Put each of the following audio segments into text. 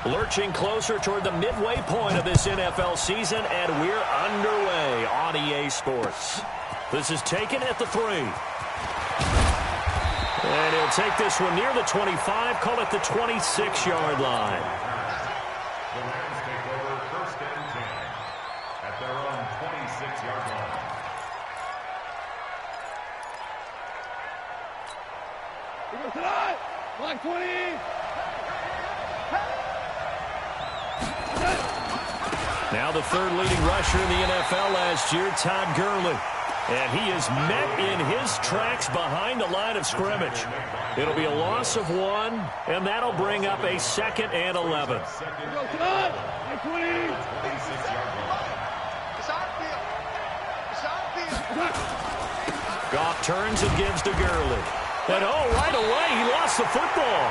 Lurching closer toward the midway point of this NFL season, and we're underway on EA Sports. This is taken at the 3. And he'll take this one near the 25, call it the 26-yard line. The Rams take over 1st and 10 at their own 26-yard line. Here goes tonight. Line 20. Now the 3rd leading rusher in the NFL last year, Todd Gurley. And he is met in his tracks behind the line of scrimmage. It'll be a loss of 1, and that'll bring up a 2nd and 11. Goff turns and gives to Gurley. And right away, he lost the football.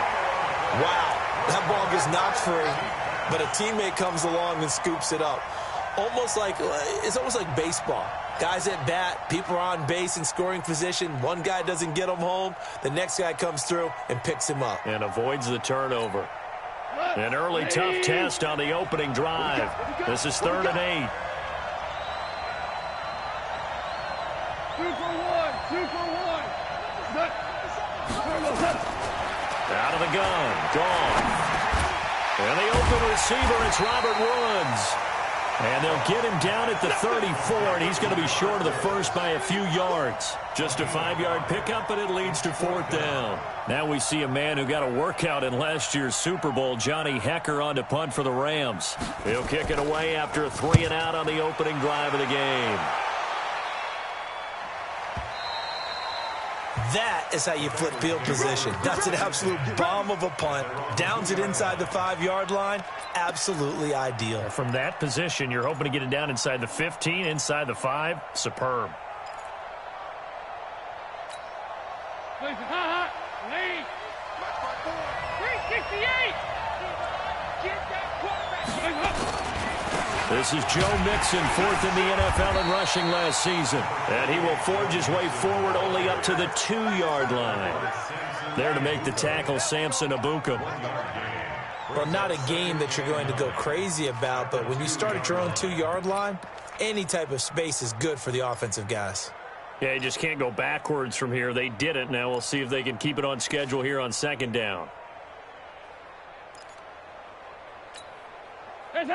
Wow, that ball gets knocked free, but a teammate comes along and scoops it up. It's almost like baseball. Guys at bat, people are on base in scoring position. One guy doesn't get him home. The next guy comes through and picks him up. And avoids the turnover. An early tough test on the opening drive. This is 3rd and 8. 2 for 1. 2 for 1. Out of the gun. Gone. And the open receiver, it's Robert Woods. And they'll get him down at the 34, and he's going to be short of the first by a few yards. Just a 5-yard pickup, and it leads to 4th down. Now we see a man who got a workout in last year's Super Bowl, Johnny Hekker, on to punt for the Rams. He'll kick it away after a 3 and out on the opening drive of the game. That is how you flip field position. That's an absolute bomb of a punt. Downs it inside the 5-yard line. Absolutely ideal. From that position, you're hoping to get it down inside the 15, inside the 5. Superb. Lead. 368. Get that quarterback. This is Joe Mixon, 4th in the NFL in rushing last season. And he will forge his way forward only up to the 2-yard line. There to make the tackle, Samson Abuka. Well, not a game that you're going to go crazy about, but when you start at your own 2-yard line, any type of space is good for the offensive guys. Yeah, you just can't go backwards from here. They didn't. Now we'll see if they can keep it on schedule here on 2nd down.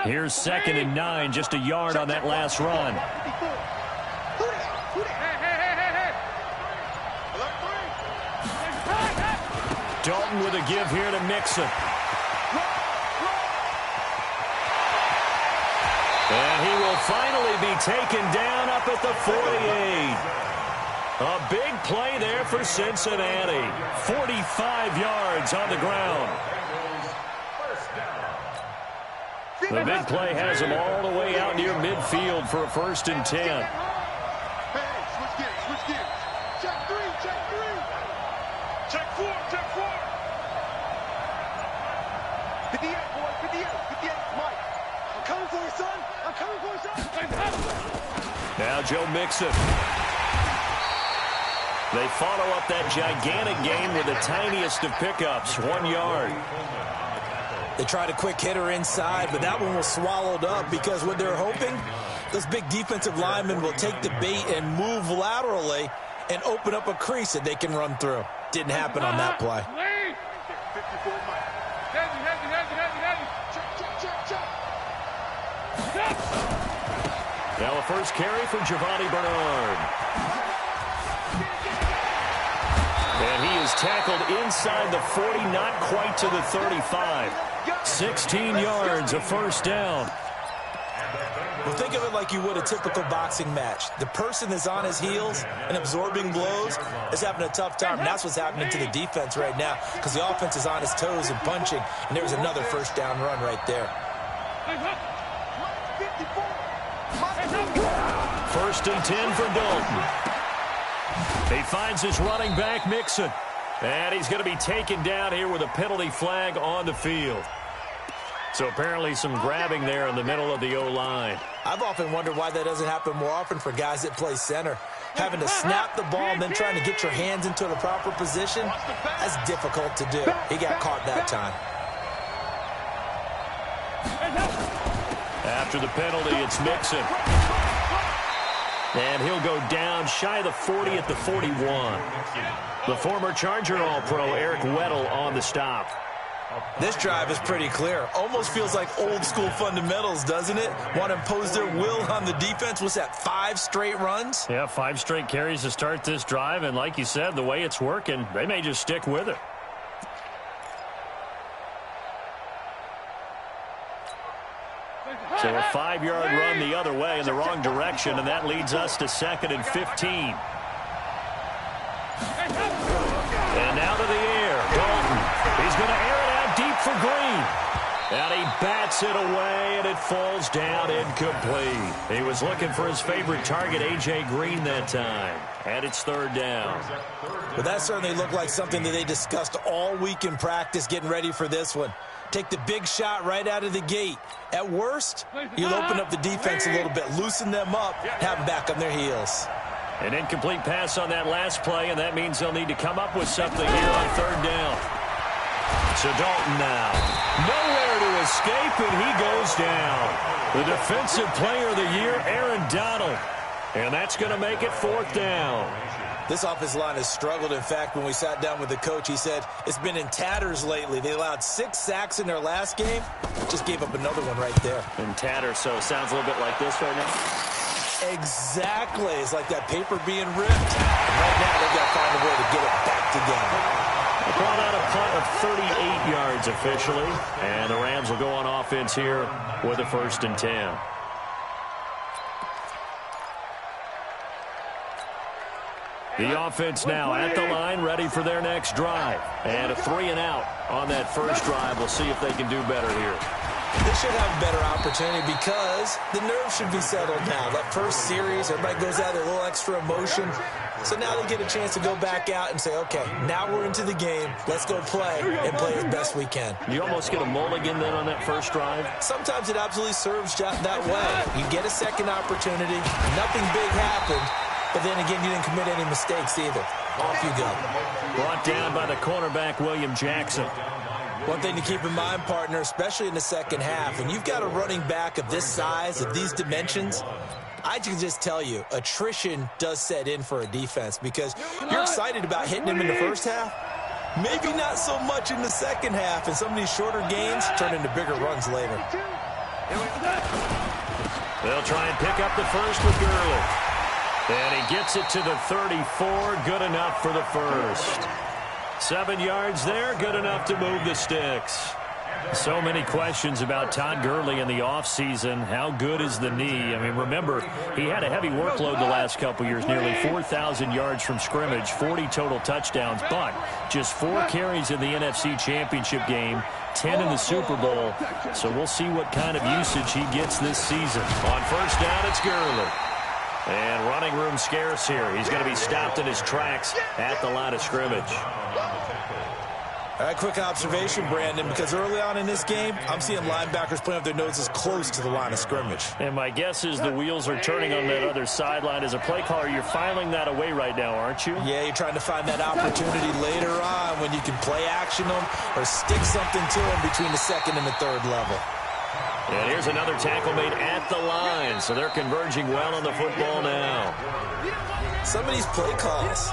Here's 2nd and 9, just a yard on that last run. Dalton with a give here to Mixon. And he will finally be taken down up at the 48. A big play there for Cincinnati. 45 yards on the ground. The big play has him all the way out near midfield for a 1st and 10. Hey, switch gears. Check 3. Check 4. 58, boy, 58. Mike, I'm coming for you, son. Now Joe Mixon. They follow up that gigantic gain with the tiniest of pickups, 1 yard. They tried a quick hitter inside, but that one was swallowed up because what they're hoping, those big defensive linemen will take the bait and move laterally and open up a crease that they can run through. Didn't happen on that play. Now a first carry for Giovanni Bernard. And he is tackled inside the 40, not quite to the 35. 16 yards, a 1st down. Well, think of it like you would a typical boxing match. The person that's on his heels and absorbing blows is having a tough time. And that's what's happening to the defense right now because the offense is on his toes and punching. And there's another 1st down run right there. 1st and 10 for Dalton. He finds his running back, Mixon. And he's going to be taken down here with a penalty flag on the field. So apparently some grabbing there in the middle of the O-line. I've often wondered why that doesn't happen more often for guys that play center. Having to snap the ball and then trying to get your hands into the proper position, that's difficult to do. He got caught that time. After the penalty, it's Mixon. And he'll go down shy of the 40 at the 41. The former Charger All-Pro Eric Weddle on the stop. This drive is pretty clear. Almost feels like old-school fundamentals, doesn't it? Want to impose their will on the defense. What's that, 5 straight runs? Yeah, 5 straight carries to start this drive. And like you said, the way it's working, they may just stick with it. So a 5-yard run the other way in the wrong direction, and that leads us to 2nd and 15. And now to the air. Dalton. He's going to air it out deep for Green. And he bats it away, and it falls down incomplete. He was looking for his favorite target, A.J. Green, that time. And it's 3rd down. But that certainly looked like something that they discussed all week in practice getting ready for this one. Take the big shot right out of the gate. At worst, you'll open up the defense a little bit, loosen them up, have them back on their heels. An incomplete pass on that last play, and that means they'll need to come up with something here on 3rd down. So Dalton now. Nowhere to escape, and he goes down. The Defensive Player of the Year, Aaron Donald. And that's going to make it 4th down. This offensive line has struggled. In fact, when we sat down with the coach, he said it's been in tatters lately. They allowed 6 sacks in their last game. Just gave up another one right there. In tatters, so it sounds a little bit like this right now. Exactly. It's like that paper being ripped. Right now, they've got to find a way to get it back together. They brought out a punt of 38 yards officially, and the Rams will go on offense here with a 1st and 10. The offense now at the line, ready for their next drive. And a 3-and-out on that first drive. We'll see if they can do better here. They should have a better opportunity because the nerves should be settled now. That first series, everybody goes out with a little extra emotion. So now they get a chance to go back out and say, okay, now we're into the game. Let's go play and play as best we can. You almost get a mulligan then on that first drive? Sometimes it absolutely serves that way. You get a second opportunity. Nothing big happened. But then again, you didn't commit any mistakes either. Off you go. Brought down by the cornerback, William Jackson. One thing to keep in mind, partner, especially in the second half, when you've got a running back of this size, of these dimensions, I can just tell you, attrition does set in for a defense because you're excited about hitting him in the first half. Maybe not so much in the second half, and some of these shorter gains turn into bigger runs later. They'll try and pick up the first with Gurley. And he gets it to the 34. Good enough for the first. 7 yards there. Good enough to move the sticks. So many questions about Todd Gurley in the offseason. How good is the knee? I mean, remember, he had a heavy workload the last couple years. Nearly 4,000 yards from scrimmage, 40 total touchdowns, but just 4 carries in the NFC Championship game, 10 in the Super Bowl. So we'll see what kind of usage he gets this season. On first down, it's Gurley. And running room scarce here. He's going to be stopped in his tracks at the line of scrimmage. All right, quick observation, Brandon, because early on in this game, I'm seeing linebackers playing up their noses close to the line of scrimmage. And my guess is the wheels are turning on that other sideline. As a play caller, you're filing that away right now, aren't you? Yeah, you're trying to find that opportunity later on when you can play action them or stick something to them between the second and the third level. And here's another tackle made at the line, so they're converging well on the football now. Some of these play calls,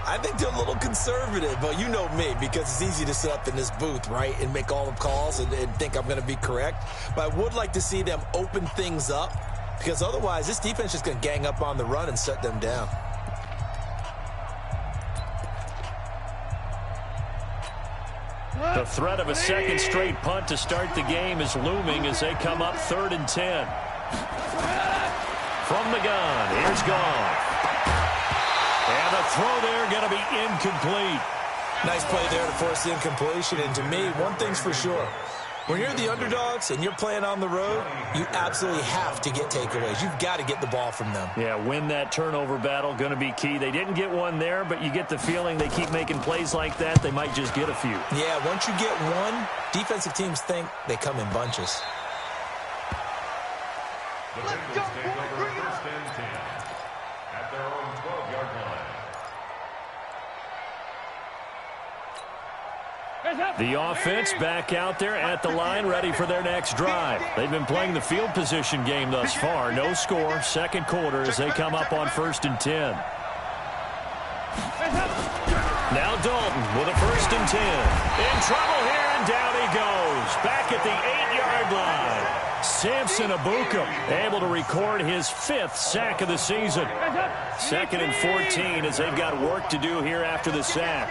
I think they're a little conservative, but you know me, because it's easy to sit up in this booth, right, and make all the calls and think I'm going to be correct. But I would like to see them open things up, because otherwise this defense is just going to gang up on the run and shut them down. The threat of a second straight punt to start the game is looming as they come up 3rd and 10. From the gun, here's Goff. And the throw there going to be incomplete. Nice play there to force the incompletion. And to me, one thing's for sure. When you're the underdogs and you're playing on the road, you absolutely have to get takeaways. You've got to get the ball from them. Yeah, win that turnover battle, going to be key. They didn't get one there, but you get the feeling they keep making plays like that, they might just get a few. Yeah, once you get one, defensive teams think they come in bunches. The Bengals take over 1st and 10 at their own 12-yard line. The offense back out there at the line, ready for their next drive. They've been playing the field position game thus far. No score, second quarter as they come up on 1st and 10. Now Dalton with a 1st and 10. In trouble here, and down he goes. Back at the 8-yard line. Samson Abuka able to record his 5th sack of the season. 2nd and 14 as they've got work to do here after the sack.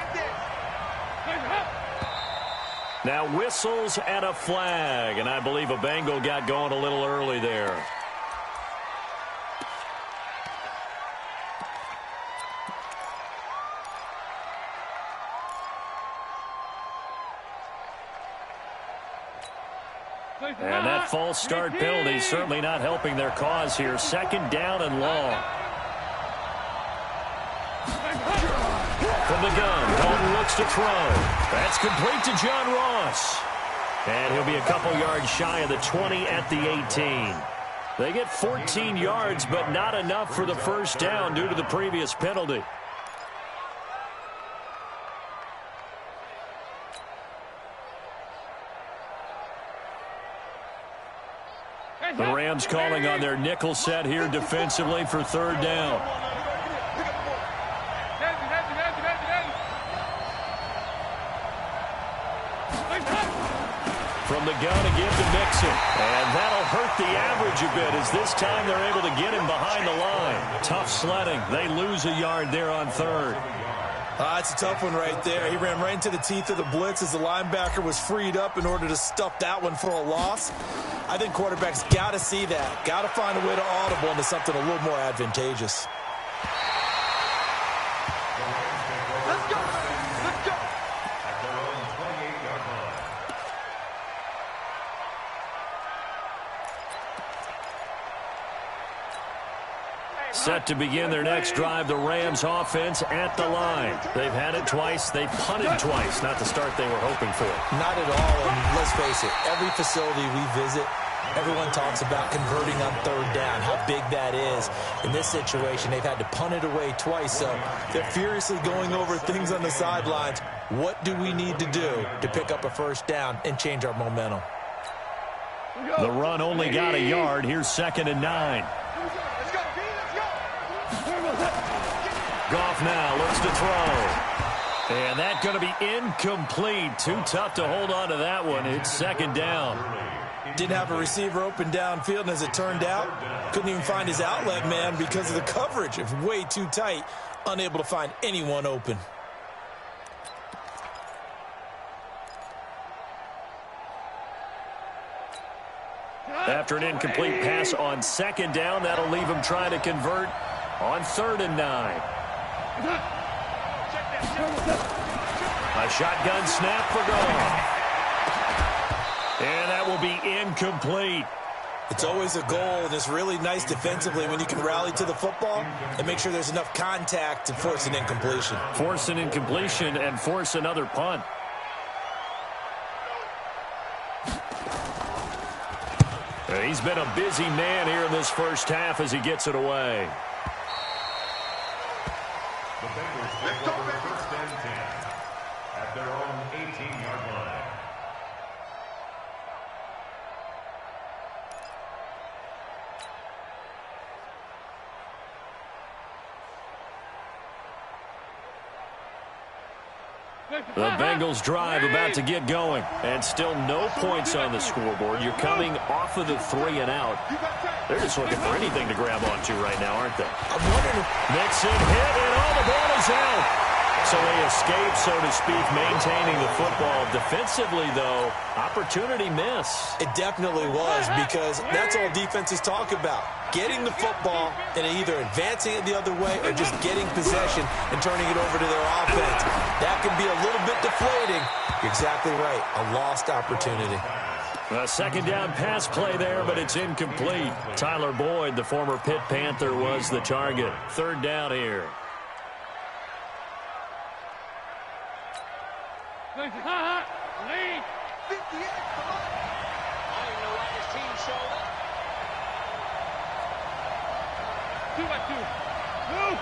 Now whistles and a flag, and I believe a Bengal got going a little early there. And that false start penalty certainly not helping their cause here. 2nd down and long. From the gun, Dalton looks to throw. That's complete to John Ross. And he'll be a couple yards shy of the 20 at the 18. They get 14 yards, but not enough for the 1st down due to the previous penalty. The Rams calling on their nickel set here defensively for 3rd down. From the gun again to Mixon. And that'll hurt the average a bit as this time they're able to get him behind the line. Tough sledding. They lose a yard there on 3rd. It's a tough one right there. He ran right into the teeth of the blitz as the linebacker was freed up in order to stuff that one for a loss. I think quarterbacks got to see that. Got to find a way to audible into something a little more advantageous. Let's go. Let's go. At their own 28-yard line. Set to begin their next drive, the Rams offense at the line. They've had it twice. They've punted twice. Not the start they were hoping for. Not at all, and let's face it, every facility we visit, everyone talks about converting on 3rd down, how big that is. In this situation, they've had to punt it away twice, so they're furiously going over things on the sidelines. What do we need to do to pick up a 1st down and change our momentum? The run only got a yard. Here's 2nd and 9. Goff now looks to throw. And that's going to be incomplete. Too tough to hold on to that one. It's 2nd down. Didn't have a receiver open downfield, and as it turned out, couldn't even find his outlet man because of the coverage. It was way too tight, unable to find anyone open. After an incomplete pass on 2nd down, that'll leave him trying to convert on 3rd and 9. A shotgun snap for Goff. And that will be incomplete. It's always a goal, and it's really nice defensively when you can rally to the football and make sure there's enough contact to force an incompletion. Force an incompletion and force another punt. He's been a busy man here in this 1st half as he gets it away. The Bengals take over 1st and 10 at their own 18-yard line. The Bengals drive about to get going, and still no points on the scoreboard. You're coming off of the 3 and out. They're just looking for anything to grab onto right now, aren't they? I'm wondering if Mixon hit, and all the ball is out. So they escape, so to speak, maintaining the football. Defensively, though, opportunity miss. it definitely was, because that's all defenses talk about. Getting the football and either advancing it the other way or just getting possession and turning it over to their offense. That can be a little bit deflating. You're exactly right. A lost opportunity. A 2nd down pass play there, but it's incomplete. Tyler Boyd, the former Pitt Panther, was the target. 3rd down here. Lead. 58. Come on. I don't even know why this team showed up. 2-2. Move.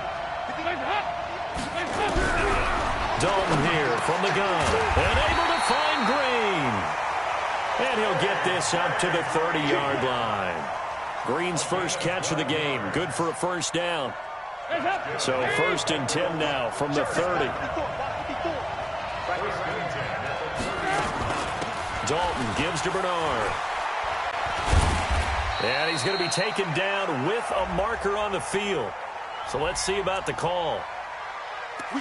Dalton here from the gun. And able to find Green. And he'll get this up to the 30-yard line. Green's first catch of the game. Good for a first down. So 1st and 10 now from the 30. Dalton gives to Bernard. And he's going to be taken down with a marker on the field. So let's see about the call.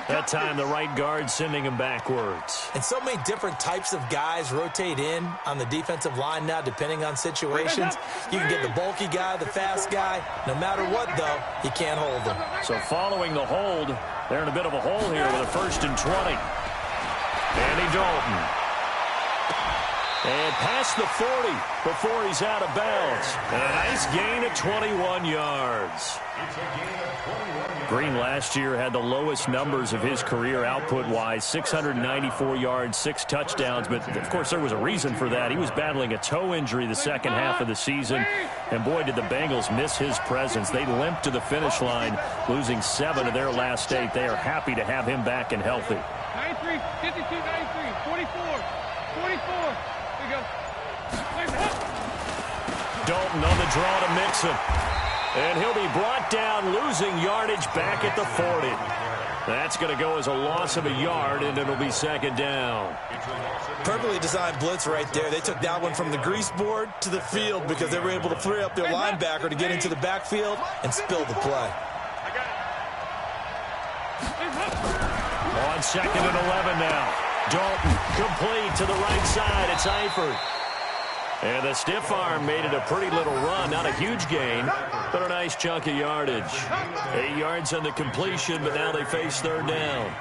That time the right guard sending him backwards. And so many different types of guys rotate in on the defensive line now depending on situations. You can get the bulky guy, the fast guy. No matter what, though, you can't hold them. So following the hold, they're in a bit of a hole here with a 1st and 20. Andy Dalton. And past the 40 before he's out of bounds. And a nice gain of 21 yards. Green last year had the lowest numbers of his career output-wise, 694 yards, 6 touchdowns. But, of course, there was a reason for that. He was battling a toe injury the second half of the season. And, boy, did the Bengals miss his presence. They limped to the finish line, losing 7 of their last 8. They are happy to have him back and healthy. 93, 52, 93, 44, 44. Dalton on the draw to Mixon. And he'll be brought down, losing yardage back at the 40. That's going to go as a loss of a yard, and it'll be 2nd down. Perfectly designed blitz right there. They took that one from the grease board to the field because they were able to free up their linebacker to get into the backfield and spill the play. On 2nd and 11 now. Dalton complete to the right side. It's Eifert. And the stiff arm made it a pretty little run. Not a huge gain, but a nice chunk of yardage. 8 yards on the completion, but now they face 3rd down.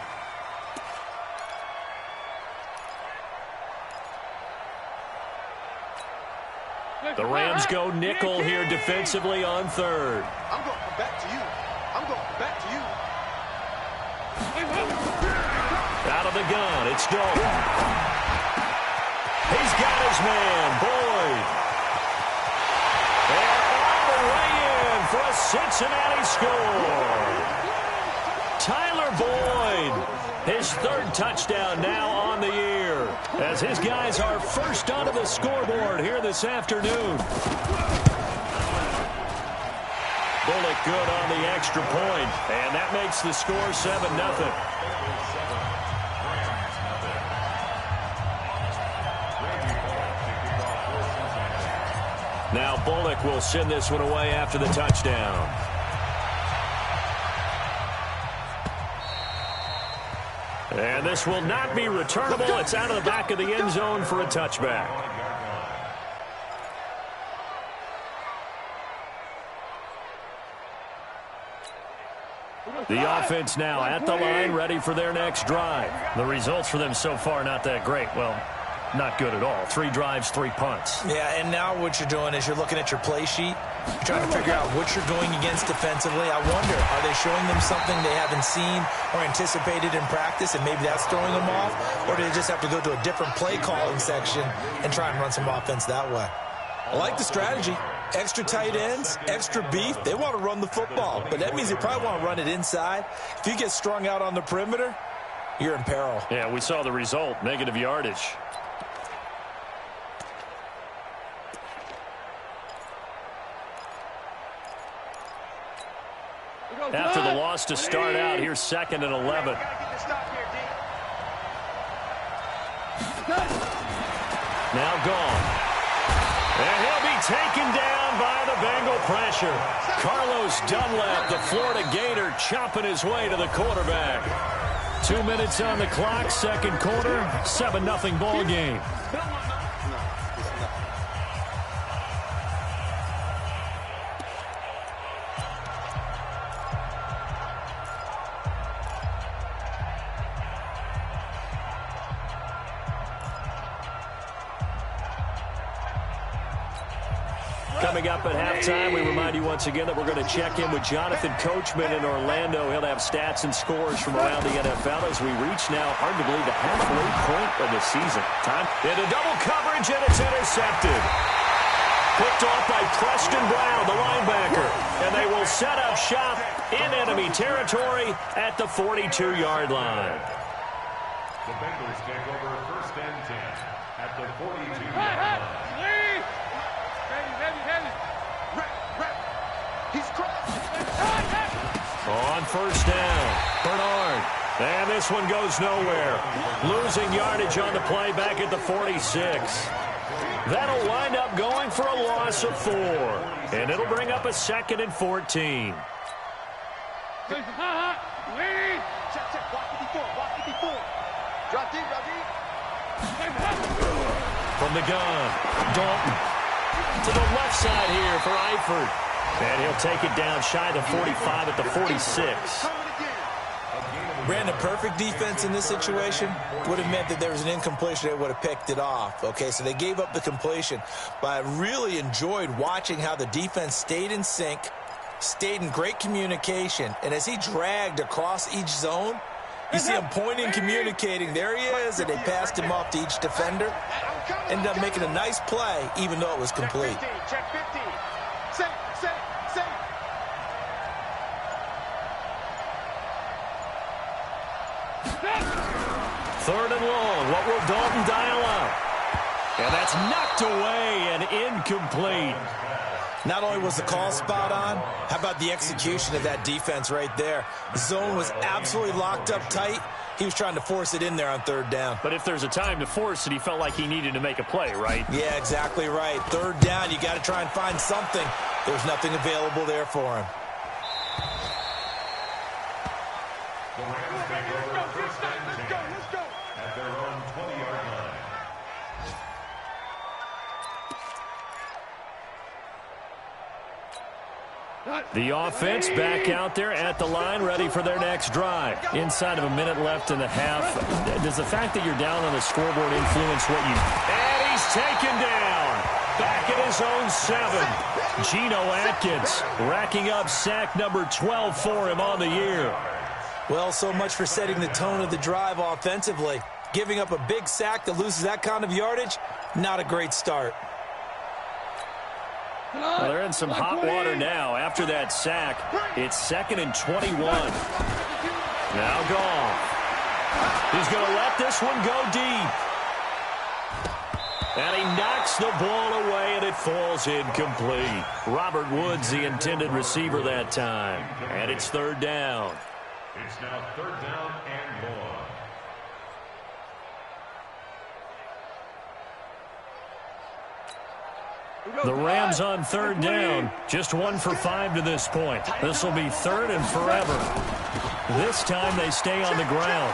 The Rams go nickel here defensively on 3rd. I'm going back to you. I'm going back to you. Out of the gun, it's Dalton. He's got his man, Boyd. And all the way in for a Cincinnati score. Tyler Boyd, his 3rd touchdown now on the year, as his guys are first onto the scoreboard here this afternoon. Bullock good on the extra point, and that makes the score 7-0. Now Bullock will send this one away after the touchdown. And this will not be returnable. It's out of the back of the end zone for a touchback. The offense now at the line, ready for their next drive. The results for them so far not that great. Well, not good at all. 3 drives, 3 punts. Yeah, and now what you're doing is you're looking at your play sheet. You're trying to figure out what you're going against defensively. I wonder, are they showing them something they haven't seen or anticipated in practice, and maybe that's throwing them off? Or do they just have to go to a different play calling section and try and run some offense that way? I like the strategy. Extra tight ends, extra beef. They want to run the football, but that means they probably want to run it inside. If you get strung out on the perimeter, you're in peril. Yeah, we saw the result, negative yardage. After the loss to start out, here's 2nd and 11. Now gone. And he'll be taken down by the Bengal pressure. Carlos Dunlap, the Florida Gator, chopping his way to the quarterback. 2 minutes on the clock, 2nd quarter, 7-0 ball game. Coming up at halftime, we remind you once again that we're going to check in with Jonathan Coachman in Orlando. He'll have stats and scores from around the NFL as we reach now, hard to believe, the halfway point of the season. Time into double coverage, and it's intercepted. Picked off by Preston Brown, the linebacker. And they will set up shop in enemy territory at the 42-yard line. The Bengals take over 1st and 10 at the 42-yard line. Ready. He's crushed. On 1st down, Bernard. And this one goes nowhere. Losing yardage on the play back at the 46. That'll wind up going for a loss of 4. And it'll bring up a 2nd and 14. Lead. Check. Block 54. Drop deep. From the gun, Dalton. To the left side here for Eifert. And he'll take it down shy of the 45 at the 46. Brandon, perfect defense in this situation would have meant that there was an incompletion. They would have picked it off. Okay, so they gave up the completion. But I really enjoyed watching how the defense stayed in sync, stayed in great communication. And as he dragged across each zone, you see him pointing, communicating. There he is, and they passed him off to each defender. Ended up making a nice play, even though it was complete. Check 15. Set. 3rd and long. What will Dalton dial up? And that's knocked away and incomplete. Not only was the call spot on, how about the execution of that defense right there? The zone was absolutely locked up tight. He was trying to force it in there on 3rd down. But if there's a time to force it, he felt like he needed to make a play, right? Yeah, exactly right. 3rd down, you got to try and find something. There's nothing available there for him. The Rams take over 1st and 10 at their own 20-yard line. The offense back out there at the line, ready for their next drive. Inside of a minute left in the half. Does the fact that you're down on the scoreboard influence what you... And he's taken down. Back at his own 7. Geno Atkins racking up sack number 12 for him on the year. Well, so much for setting the tone of the drive offensively. Giving up a big sack that loses that kind of yardage, not a great start. Well, they're in some hot water now. After that sack, it's 2nd and 21. Now Goff. He's going to let this one go deep. And he knocks the ball away, and it falls incomplete. Robert Woods, the intended receiver that time. And it's 3rd down. It's now 3rd down and long. The Rams on 3rd down. Just 1 for 5 to this point. This will be 3rd and forever. This time they stay on the ground.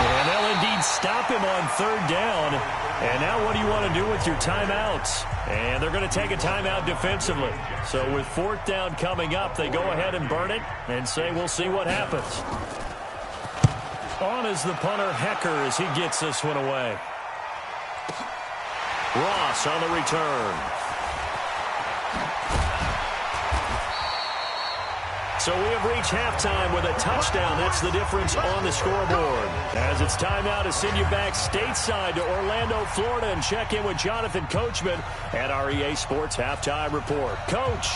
And they'll indeed stop him on 3rd down. And now what do you want to do with your timeouts? And they're going to take a timeout defensively. So with 4th down coming up, they go ahead and burn it and say we'll see what happens. On is the punter, Hecker, as he gets this one away. Ross on the return. So we have reached halftime with a touchdown. That's the difference on the scoreboard. As it's time now to send you back stateside to Orlando, Florida, and check in with Jonathan Coachman at our EA Sports Halftime Report. Coach,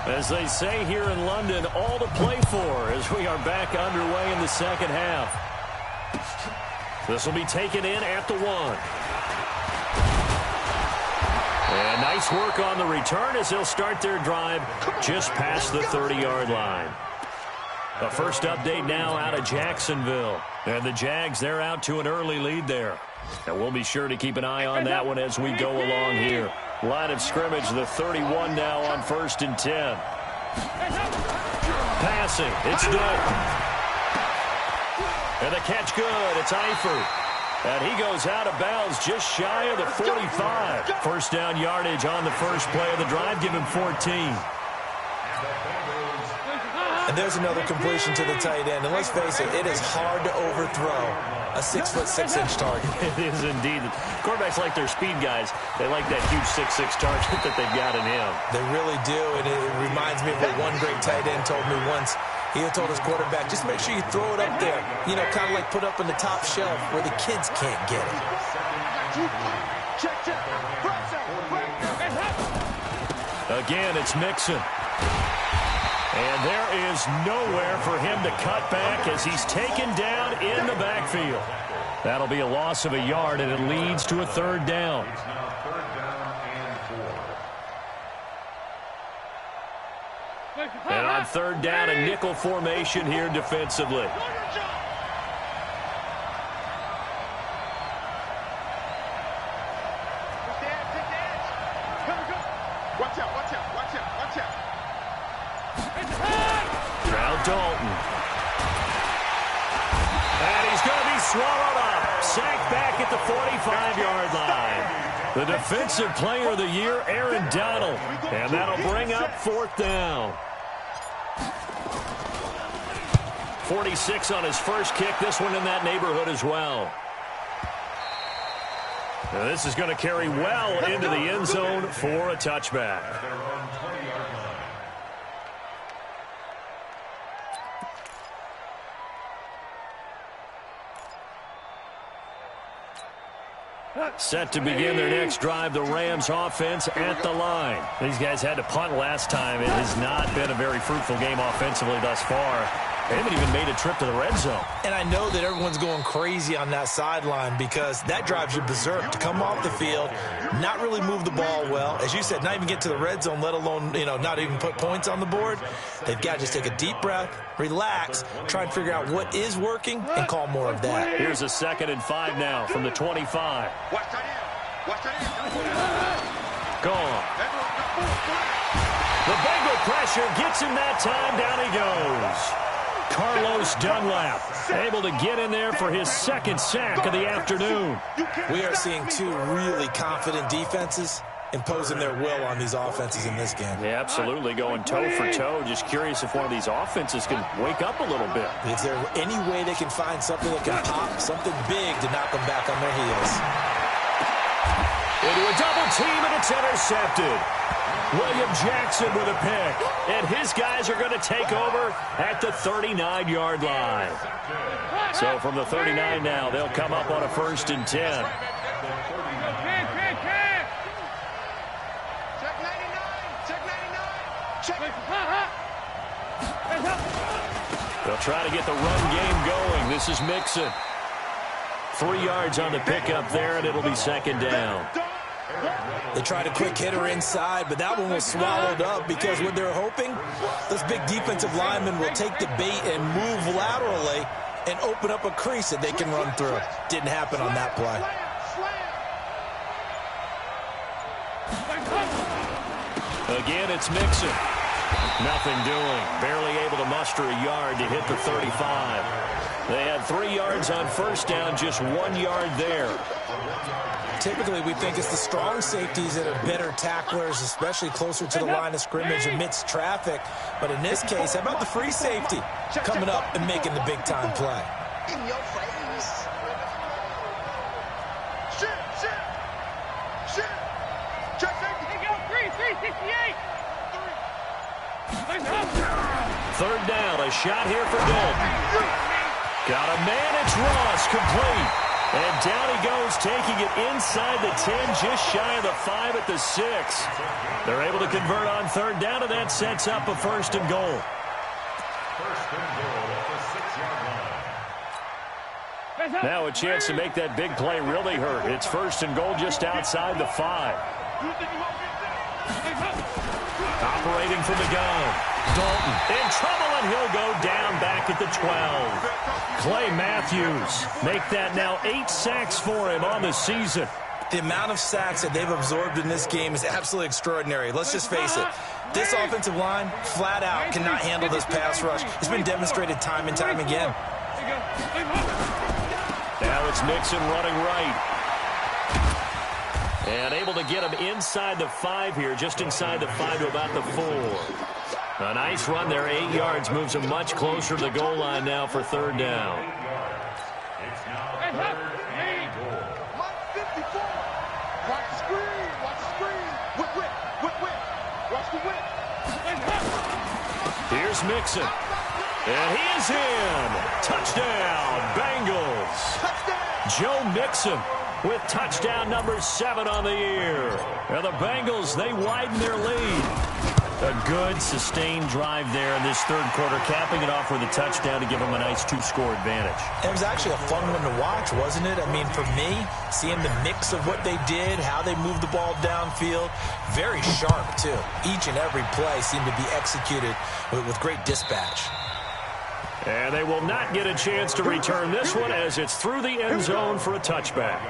as they say here in London, all to play for as we are back underway in the 2nd half. This will be taken in at the 1. And nice work on the return as they'll start their drive just past the 30-yard line. The first update now out of Jacksonville. And the Jags, they're out to an early lead there. And we'll be sure to keep an eye on that one as we go along here. Line of scrimmage, the 31 now on 1st and 10. Passing, it's Dalton. And the catch good, it's Eifert. And he goes out of bounds just shy of the 45. 1st down yardage on the first play of the drive. Give him 14. And there's another completion to the tight end. And let's face it, it is hard to overthrow a 6'6" target. It is indeed. Quarterbacks like their speed guys. They like that huge 6'6" target that they've got in him. They really do. And it reminds me of what one great tight end told me once. He had told his quarterback, just make sure you throw it up there. You know, kind of like put up on the top shelf where the kids can't get it. Again, it's Mixon. And there is nowhere for him to cut back as he's taken down in the backfield. That'll be a loss of a yard, and it leads to a third down. It's now third down and 4. And on third down, a nickel formation here defensively. Watch out, watch out, watch out, watch out. Now Dalton. And he's going to be swallowed up. Sacked back at the 45-yard line. The Defensive Player of the Year, Aaron Donald. And that'll bring up fourth down. 46 on his first kick. This one in that neighborhood as well. Now this is going to carry well into the end zone for a touchback. at their own 20-yard line. Set to begin their next drive, the Rams offense at the line. These guys had to punt last time. It has not been a very fruitful game offensively thus far. They haven't even made a trip to the red zone. And I know that everyone's going crazy on that sideline because that drives you berserk to come off the field, not really move the ball well. As you said, not even get to the red zone, let alone, not even put points on the board. They've got to just take a deep breath, relax, try and figure out what is working, and call more of that. Here's a 2nd and 5 now from the 25. Watch that in. Watch that in. Gone. The Bengal pressure gets him that time. Down he goes. Carlos Dunlap able to get in there for his second sack of the afternoon. We are seeing two really confident defenses imposing their will on these offenses in this game. Yeah, absolutely, going toe for toe. Just curious if one of these offenses can wake up a little bit. Is there any way they can find something that can pop, something big to knock them back on their heels? Into a double team, and it's intercepted. William Jackson with a pick, and his guys are going to take over at the 39-yard line. So from the 39 now, they'll come up on a 1st and 10. Check 99. Check 99. Check. They'll try to get the run game going. This is Mixon. 3 yards on the pickup there, and it'll be 2nd down. They tried a quick hitter inside, but that one was swallowed up because what they're hoping, those big defensive linemen will take the bait and move laterally and open up a crease that they can run through. Didn't happen on that play. Again, it's Mixon. Nothing doing. Barely able to muster a yard to hit the 35. They had 3 yards on 1st down, just 1 yard there. Typically, we think it's the strong safeties that are better tacklers, especially closer to the line of scrimmage amidst traffic. But in this case, how about the free safety coming up and making the big-time play? In your face. Shit. Check safety. Here you go, 368. 3rd down, a shot here for Dalton. Got a man, it's Ross, complete. And down he goes, taking it inside the 10, just shy of the 5 at the 6. They're able to convert on 3rd down, and that sets up a 1st and goal. 1st and goal at the 6-yard line. Now a chance to make that big play really hurt. It's 1st and goal just outside the 5. Operating from the gun. Dalton in trouble, and he'll go down back at the 12. Clay Matthews make that now 8 sacks for him on the season. The amount of sacks that they've absorbed in this game is absolutely extraordinary. Let's just face it. This offensive line, flat out, cannot handle this pass rush. It's been demonstrated time and time again. Now it's Mixon running right. And able to get him inside the 5 here, just inside the 5 to about the 4. A nice run there, 8 yards, moves him much closer to the goal line now for 3rd down. It's now 3rd and goal. 54. Watch the screen. Watch the screen. Whip. Watch the whip. Here's Mixon. And he is in. Touchdown, Bengals. Touchdown. Joe Mixon with touchdown number 7 on the year. And the Bengals, they widen their lead. A good, sustained drive there in this third quarter, capping it off with a touchdown to give them a nice 2-score advantage. It was actually a fun one to watch, wasn't it? I mean, for me, seeing the mix of what they did, how they moved the ball downfield, very sharp, too. Each and every play seemed to be executed with great dispatch. And they will not get a chance to return this one as it's through the end zone for a touchback.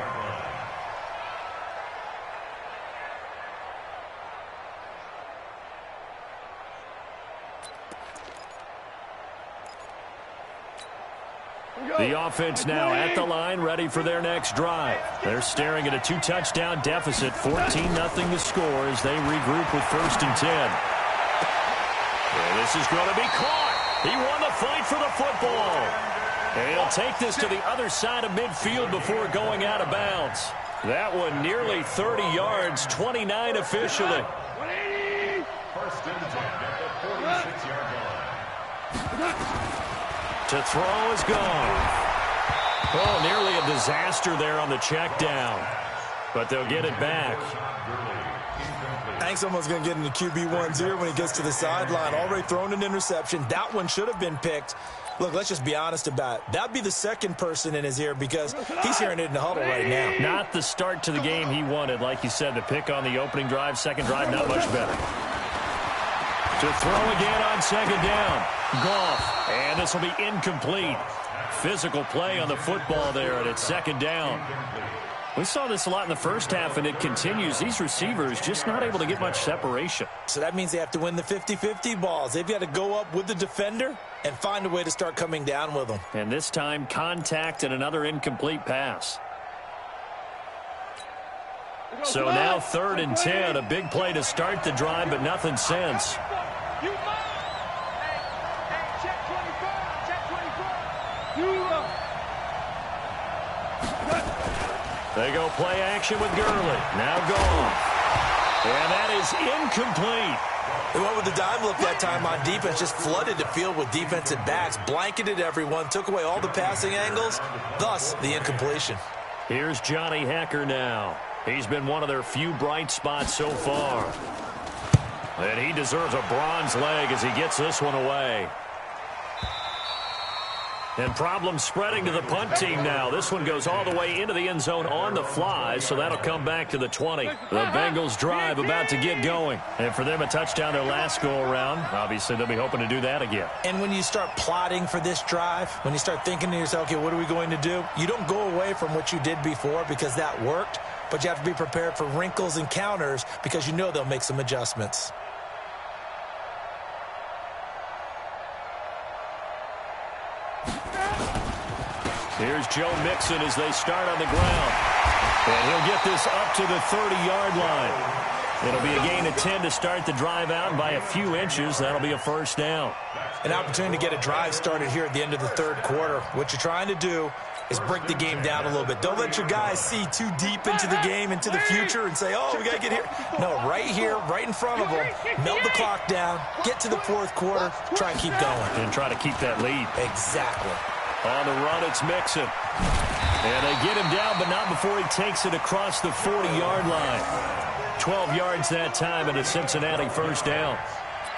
The offense now at the line, ready for their next drive. They're staring at a 2-touchdown deficit, 14-0 to score as they regroup with 1st and 10. And this is going to be caught. He won the fight for the football. And he'll take this to the other side of midfield before going out of bounds. That one nearly 30 yards, 29 officially. 1st and 10 at the 46-yard line. To throw is gone. Oh, nearly a disaster there on the check down. But they'll get it back. I think someone's going to get into QB1's ear when he gets to the sideline. Already thrown an interception. That one should have been picked. Look, let's just be honest about it. That'd be the second person in his ear because he's hearing it in the huddle right now. Not the start to the game he wanted. Like you said, the pick on the opening drive, second drive, not much better. To throw again on 2nd down. Goff. And this will be incomplete. Physical play on the football there, and it's 2nd down. We saw this a lot in the first half, and it continues. These receivers just not able to get much separation. So that means they have to win the 50-50 balls. They've got to go up with the defender and find a way to start coming down with them. And this time, contact and another incomplete pass. So now 3rd and 10, a big play to start the drive, but nothing since. They go play action with Gurley. Now gone. And that is incomplete. They went with the dime look that time on defense, just flooded the field with defensive backs, blanketed everyone, took away all the passing angles, thus the incompletion. Here's Johnny Hecker now. He's been one of their few bright spots so far. And he deserves a bronze leg as he gets this one away. And problems spreading to the punt team now. This one goes all the way into the end zone on the fly, so that'll come back to the 20. The Bengals drive about to get going. And for them, a touchdown their last go-around. Obviously, they'll be hoping to do that again. And when you start plotting for this drive, when you start thinking to yourself, okay, what are we going to do? You don't go away from what you did before because that worked, but you have to be prepared for wrinkles and counters because you know they'll make some adjustments. Here's Joe Mixon as they start on the ground. And he'll get this up to the 30-yard line. It'll be a gain of 10 to start the drive out, and by a few inches, that'll be a 1st down. An opportunity to get a drive started here at the end of the 3rd quarter. What you're trying to do is break the game down a little bit. Don't let your guys see too deep into the game, into the future, and say, oh, we got to get here. No, right here, right in front of them, melt the clock down, get to the 4th quarter, try and keep going. And try to keep that lead. Exactly. On the run, it's Mixon. And they get him down, but not before he takes it across the 40-yard line. 12 yards that time, and a Cincinnati 1st down.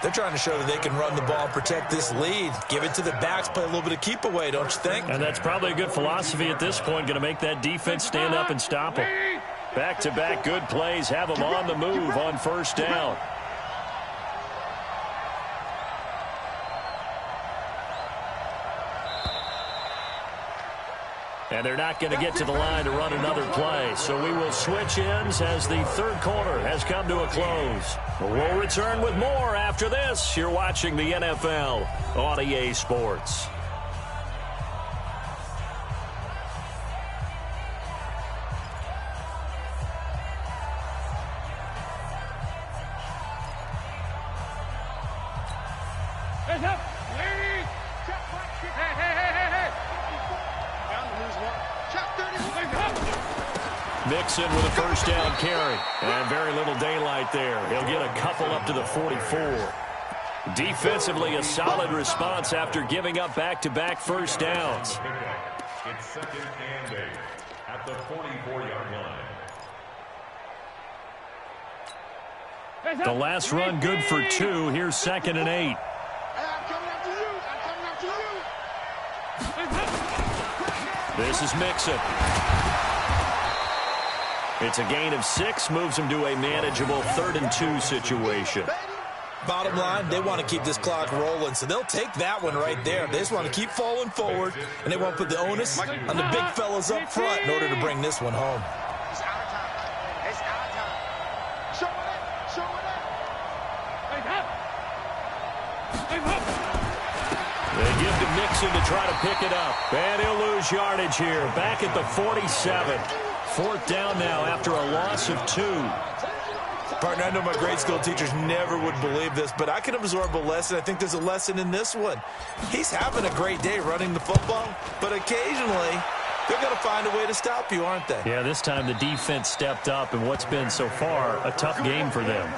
They're trying to show that they can run the ball and protect this lead. Give it to the backs, play a little bit of keep away, don't you think? And that's probably a good philosophy at this point, going to make that defense stand up and stop them. Back-to-back good plays, have them on the move on 1st down. And they're not going to get to the line to run another play. So we will switch ends as the 3rd quarter has come to a close. We'll return with more after this. You're watching the NFL on EA Sports. Mixon with a 1st down carry. And very little daylight there. He'll get a couple up to the 44. Defensively, a solid response after giving up back-to-back 1st downs. It's 2nd and 8 at the 44-yard line. The last run good for 2. Here's 2nd and 8. I'm coming after you. I'm coming after you. This is Mixon. It's a gain of 6, moves him to a manageable 3rd and 2 situation. Bottom line, they want to keep this clock rolling, so they'll take that one right there. They just want to keep falling forward, and they won't put the onus on the big fellas up front in order to bring this one home. It's our time. It's our time. Show it up. Show it up. They give to Mixon to try to pick it up. And he'll lose yardage here. Back at the 47. 4th down now after a loss of 2. Partner, I know my grade school teachers never would believe this, but I can absorb a lesson. I think there's a lesson in this one. He's having a great day running the football, but occasionally they're going to find a way to stop you, aren't they? Yeah, this time the defense stepped up in what's been so far a tough game for them.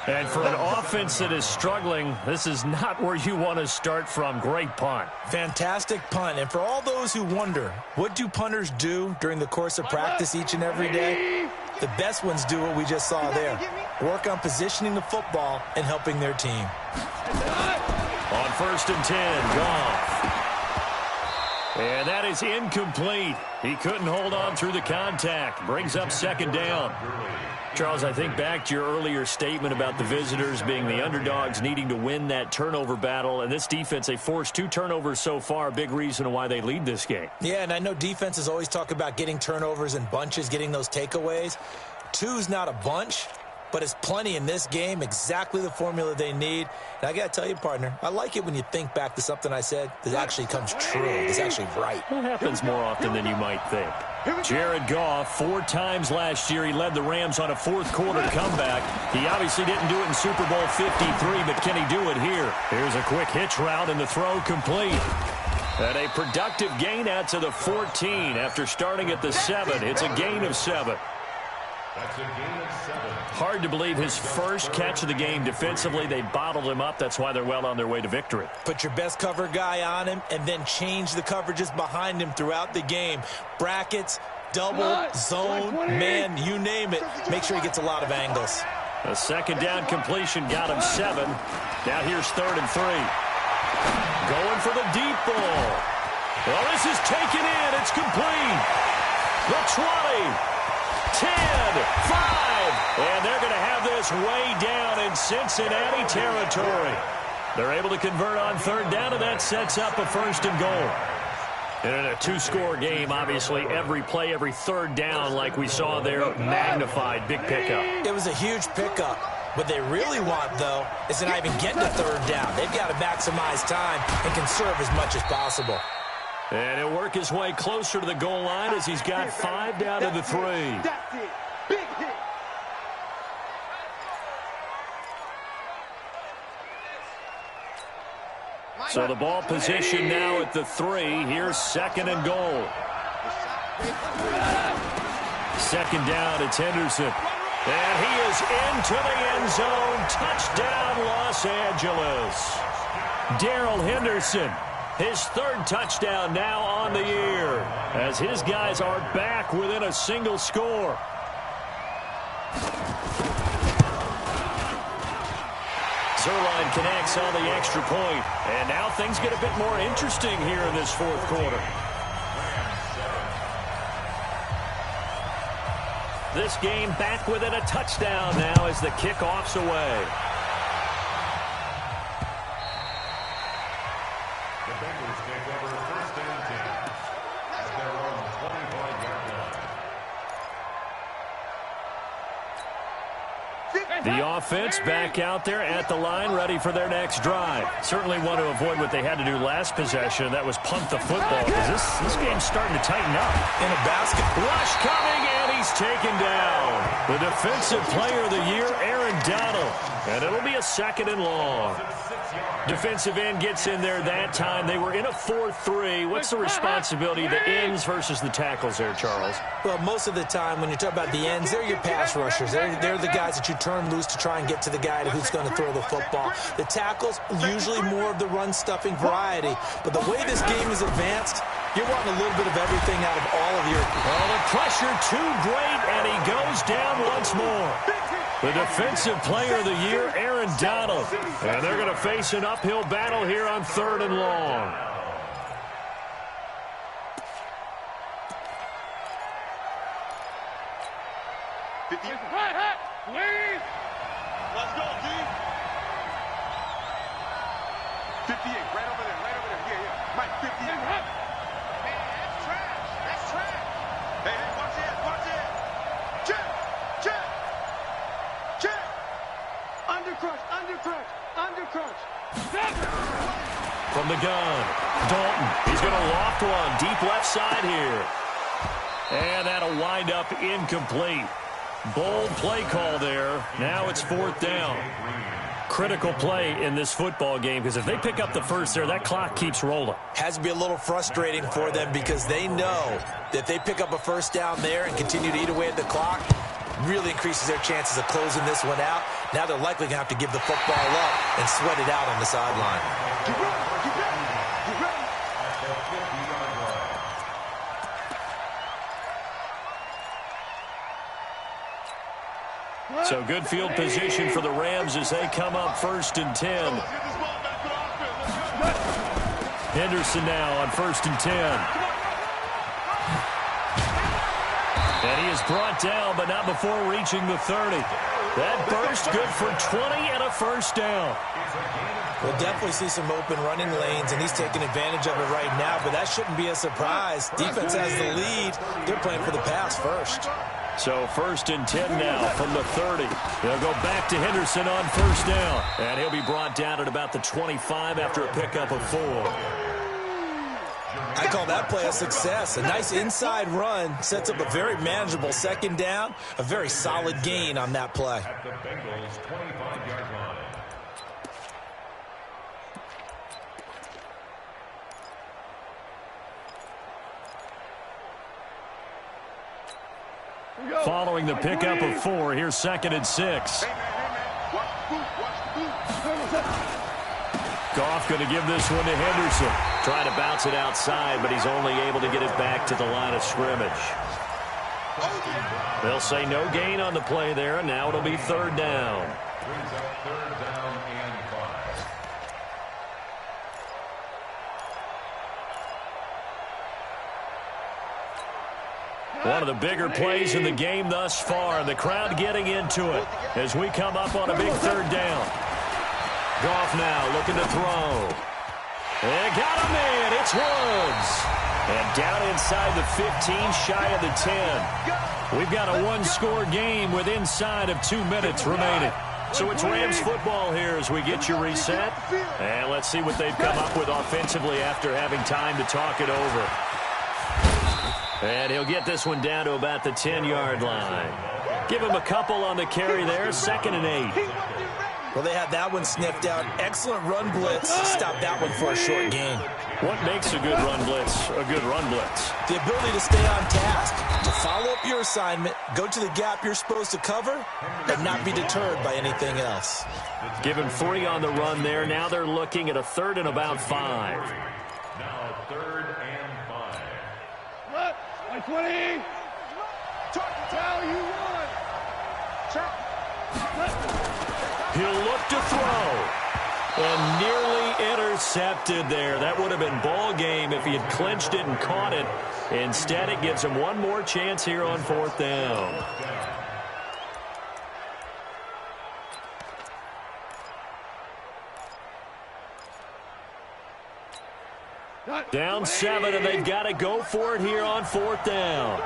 And for an offense that is struggling, this is not where you want to start from. Great punt. Fantastic punt. And for all those who wonder, what do punters do during the course of practice each and every day? The best ones do what we just saw there. Work on positioning the football and helping their team. On 1st and 10, Goff. And that is incomplete. He couldn't hold on through the contact. Brings up 2nd down. Charles, I think back to your earlier statement about the visitors being the underdogs needing to win that turnover battle. And this defense, they forced 2 turnovers so far, a big reason why they lead this game. Yeah, and I know defenses always talk about getting turnovers in bunches, getting those takeaways. 2's not a bunch, but it's plenty in this game, exactly the formula they need. And I got to tell you, partner, I like it when you think back to something I said that actually comes true. It's actually right. It happens more often than you might think. Jared Goff, 4 times last year, he led the Rams on a 4th quarter comeback. He obviously didn't do it in Super Bowl 53, but can he do it here? Here's a quick hitch route and the throw complete. And a productive gain out to the 14 after starting at the 7. It's a gain of 7. That's a gain of 7. Hard to believe his first catch of the game. Defensively, they bottled him up. That's why they're well on their way to victory. Put your best cover guy on him and then change the coverages behind him throughout the game. Brackets, double, zone, man, you name it. Make sure he gets a lot of angles. A 2nd down completion got him 7. Now here's 3rd and 3. Going for the deep ball. Well, this is taken in. It's complete. The 20. 10, 5, and they're going to have this way down in Cincinnati territory. They're able to convert on 3rd down, and that sets up a 1st and goal. And in a 2-score game, obviously, every play, every 3rd down, like we saw there, magnified. Big pickup. It was a huge pickup. What they really want, though, is to not even get to 3rd down. They've got to maximize time and conserve as much as possible. And he'll work his way closer to the goal line as he's got 5 down to the 3. That's it. Big hit. So the ball position now at the 3. Here's 2nd and goal. 2nd down, it's Henderson. And he is into the end zone. Touchdown, Los Angeles. Darrell Henderson. His 3rd touchdown now on the year as his guys are back within a single score. Zerline connects on the extra point. And now things get a bit more interesting here in this 4th quarter. This game back within a touchdown now as the kickoff's away. The Bengals take over 1st and 10 at their own 25-yard line. The offense back out there at the line, ready for their next drive. Certainly want to avoid what they had to do last possession. That was punt the football, because this game's starting to tighten up. In a basket. Rush coming, and he's taken down. The defensive player of the year, Aaron Donald. And it'll be a 2nd and long. Defensive end gets in there that time. They were in a 4-3. What's the responsibility of the ends versus the tackles there, Charles? Well, most of the time when you talk about the ends, they're your pass rushers. They're the guys that you turn loose to try and get to the guy who's going to throw the football. The tackles, usually more of the run-stuffing variety. But the way this game is advanced, You're wanting a little bit of everything out of all of your... Oh, the pressure too great, and he goes down once more. The defensive player of the year, Aaron Donald. And they're going to face an uphill battle here on 3rd and long. Let's go, D. 58, right over there, right over there. Yeah. Mike, 58. Man, that's trash. That's trash. Hey, watch it, watch it. Check. Undercrunch. From the gun, Dalton. He's going to loft one deep left side here. And that'll wind up incomplete. Bold play call there. Now it's 4th down. Critical play in this football game because if they pick up the first there, that clock keeps rolling. Has to be a little frustrating for them because they know that if they pick up a first down there and continue to eat away at the clock, really increases their chances of closing this one out. Now they're likely going to have to give the football up and sweat it out on the sideline. Get ready. So good field position for the Rams as they come up 1st and 10. Henderson now on 1st and 10. And he is brought down, but not before reaching the 30. That burst good for 20 and a first down. We'll definitely see some open running lanes, and he's taking advantage of it right now, but that shouldn't be a surprise. Defense has the lead. They're playing for the pass first. So 1st and 10 now from the 30. They'll go back to Henderson on 1st down. And he'll be brought down at about the 25 after a pickup of 4. I call that play a success. A nice inside run sets up a very manageable 2nd down. A very solid gain on that play. At the Bengals' 25-yard line. Following the pickup of 4, here's 2nd and 6. Goff going to give this one to Henderson. Trying to bounce it outside, but he's only able to get it back to the line of scrimmage. They'll say no gain on the play there, and now it'll be 3rd down. Brings up 3rd down and 5. One of the bigger plays in the game thus far, and the crowd getting into it as we come up on a big 3rd down. Goff now looking to throw. They got him in. It's Woods. And down inside the 15, shy of the 10. We've got a 1-score game with inside of 2 minutes remaining. So it's Rams football here as we get you reset. And let's see what they've come up with offensively after having time to talk it over. And he'll get this one down to about the 10-yard line. Give him a couple on the carry there, 2nd and 8. Well, they had that one sniffed out. Excellent run blitz. Stop that one for a short gain. What makes a good run blitz a good run blitz? The ability to stay on task, to follow up your assignment, go to the gap you're supposed to cover, and not be deterred by anything else. Give him 3 on the run there. Now they're looking at a 3rd and about 5. Now 3rd and 5. What? 120. Tell you what. Check. He'll look to throw. And nearly intercepted there. That would have been ball game if he had clinched it and caught it. Instead, it gives him one more chance here on 4th down. Down 7, and they've got to go for it here on 4th down.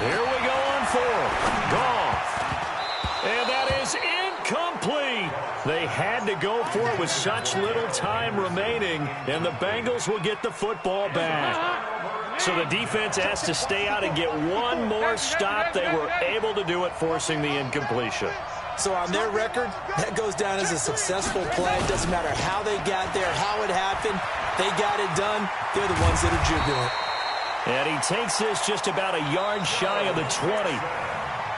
Here we go on 4th. Goff. And that is incomplete. They had to go for it with such little time remaining, and the Bengals will get the football back. So the defense has to stay out and get one more stop. They were able to do it, forcing the incompletion. So on their record, that goes down as a successful play. It doesn't matter how they got there, how it happened. They got it done. They're the ones that are jubilant. And he takes this just about a yard shy of the 20.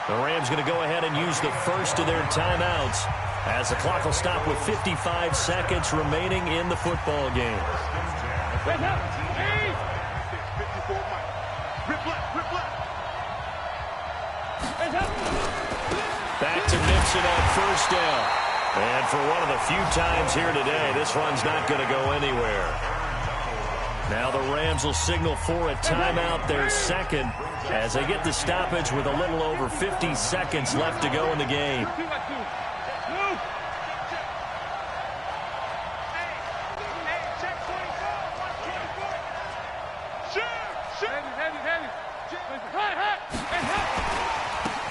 The Rams going to go ahead and use the first of their timeouts as the clock will stop with 55 seconds remaining in the football game. Hands up. Lead. 54 Mike. Rip left, rip left. Hands up. Back to Mixon on first down. And for one of the few times here today, this one's not going to go anywhere. Now the Rams will signal for a timeout, their second, as they get the stoppage with a little over 50 seconds left to go in the game. Move.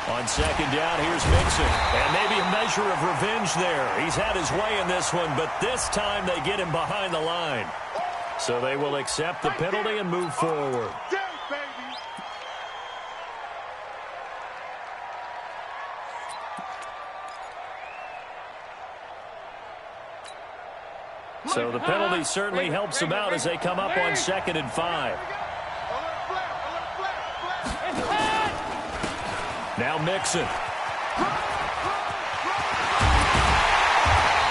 On second down, here's Mixon. And maybe a measure of revenge there. He's had his way in this one, but this time they get him behind the line. So they will accept the penalty and move forward. So the penalty certainly helps them out as they come up on 2nd and 5. Now Mixon.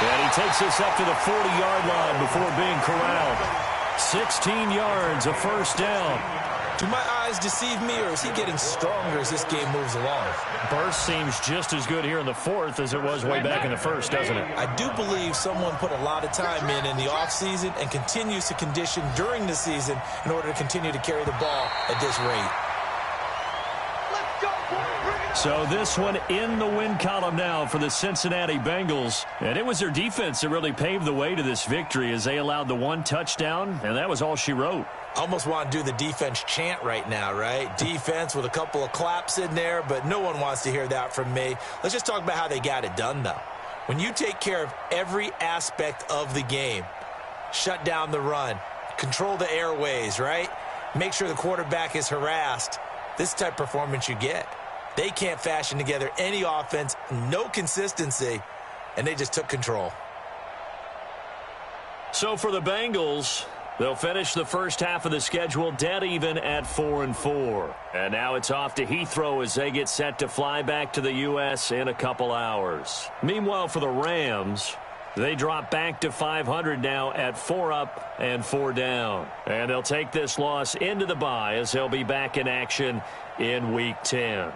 And he takes this up to the 40-yard line before being corralled. 16 yards, a first down. Do my eyes deceive me, or is he getting stronger as this game moves along? Burst seems just as good here in the 4th as it was way back in the 1st, doesn't it? I do believe someone put a lot of time in the offseason and continues to condition during the season in order to continue to carry the ball at this rate. So this one in the win column now for the Cincinnati Bengals. And it was their defense that really paved the way to this victory as they allowed the 1 touchdown, and that was all she wrote. I almost want to do the defense chant right now, right? Defense with a couple of claps in there, but no one wants to hear that from me. Let's just talk about how they got it done, though. When you take care of every aspect of the game, shut down the run, control the airways, right? Make sure the quarterback is harassed. This type of performance you get. They can't fashion together any offense, no consistency, and they just took control. So for the Bengals, they'll finish the first half of the schedule dead even at 4-4. And now it's off to Heathrow as they get set to fly back to the U.S. in a couple hours. Meanwhile, for the Rams, they drop back to 500 now at 4 up and 4 down. And they'll take this loss into the bye as they'll be back in action in Week 10.